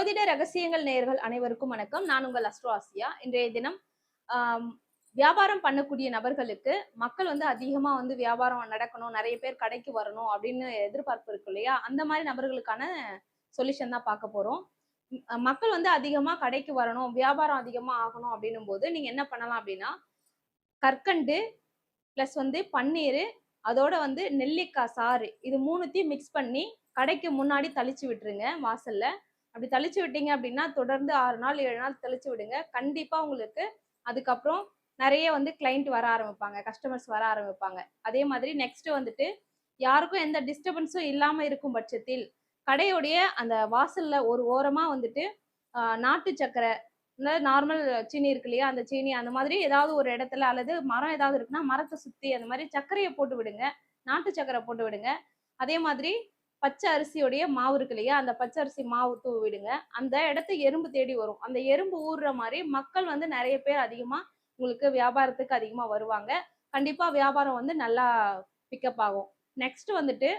ஜோதிட ரகசியங்கள் நேயர்கள் அனைவருக்கும் வணக்கம். நான் உங்கள் அஸ்ட்ரோ ஆசியா. இன்றைய தினம் ஆம், வியாபாரம் பண்ணக்கூடிய நபர்களுக்கு மக்கள் வந்து அதிகமா வந்து வியாபாரம் நடக்கணும், நிறைய பேர் கடைக்கு வரணும் அப்படின்னு எதிர்பார்ப்பு இருக்கு இல்லையா? அந்த மாதிரி நபர்களுக்கான சொல்யூஷன் தான் பார்க்க போறோம். மக்கள் வந்து அதிகமா கடைக்கு வரணும், வியாபாரம் அதிகமா ஆகணும் அப்படின்னும் போது நீங்க என்ன பண்ணலாம் அப்படின்னா, கற்கண்டு பிளஸ் வந்து பன்னீர், அதோட வந்து நெல்லிக்காய் சாறு, இது மூணுத்தையும் மிக்ஸ் பண்ணி கடைக்கு முன்னாடி தளிச்சு விட்டுருங்க வாசல்ல. அப்படி தெளிச்சு விட்டீங்க அப்படின்னா தொடர்ந்து 6 நாள் 7 நாள் தெளிச்சு விடுங்க. கண்டிப்பா உங்களுக்கு அதுக்கப்புறம் நிறைய வந்து கிளைண்ட் வர ஆரம்பிப்பாங்க, கஸ்டமர்ஸ் வர ஆரம்பிப்பாங்க. அதே மாதிரி நெக்ஸ்ட் வந்துட்டு யாருக்கும் எந்த டிஸ்டர்பன்ஸும் இல்லாம இருக்கும் பட்சத்தில் கடையுடைய அந்த வாசல்ல ஒரு ஓரமா வந்துட்டு நாட்டு சக்கரை, நார்மல் சீனி இருக்கு இல்லையா, அந்த சீனி அந்த மாதிரி ஏதாவது ஒரு இடத்துல, அல்லது மரம் ஏதாவது இருக்குன்னா மரத்தை சுத்தி அந்த மாதிரி சர்க்கரையை போட்டு விடுங்க, நாட்டு சர்க்கரை போட்டு விடுங்க. அதே மாதிரி பச்சை அரிசியோடைய மாவு இருக்கு இல்லையா, அந்த பச்சை அரிசி மாவு தூவி விடுங்க. அந்த இடத்து எறும்பு தேடி வரும். அந்த எறும்பு ஊறுற மாதிரி மக்கள் வந்து நிறைய பேர் அதிகமா உங்களுக்கு வியாபாரத்துக்கு அதிகமா வருவாங்க. கண்டிப்பா வியாபாரம் வந்து நல்லா பிக்கப் ஆகும். நெக்ஸ்ட் வந்துட்டு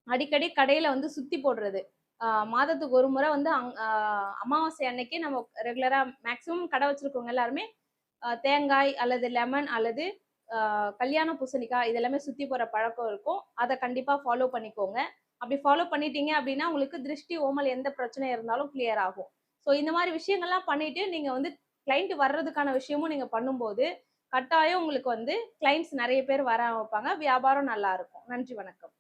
அடிக்கடி கடையில வந்து சுத்தி போடுறது. மாதத்துக்கு ஒரு முறை வந்து அமாவாசை அன்னைக்கு நம்ம ரெகுலரா மேக்ஸிமம் கடை வச்சிருக்கவங்க எல்லாருமே தேங்காய் அல்லது லெமன் அல்லது கல்யாண பூசணிக்காய் இதெல்லாமே சுத்தி போற பழக்கம் இருக்கும். அதை கண்டிப்பா ஃபாலோ பண்ணிக்கோங்க. அப்படி ஃபாலோ பண்ணிட்டீங்க அப்படின்னா உங்களுக்கு திருஷ்டி ஓமல் எந்த பிரச்சனை இருந்தாலும் கிளியர் ஆகும். ஸோ இந்த மாதிரி விஷயங்கள்லாம் பண்ணிட்டு நீங்க வந்து கிளைண்ட் வர்றதுக்கான விஷயமும் நீங்க பண்ணும்போது கட்டாயம் உங்களுக்கு வந்து கிளைண்ட்ஸ் நிறைய பேர் வர வைப்பாங்க. வியாபாரம் நல்லா இருக்கும். நன்றி, வணக்கம்.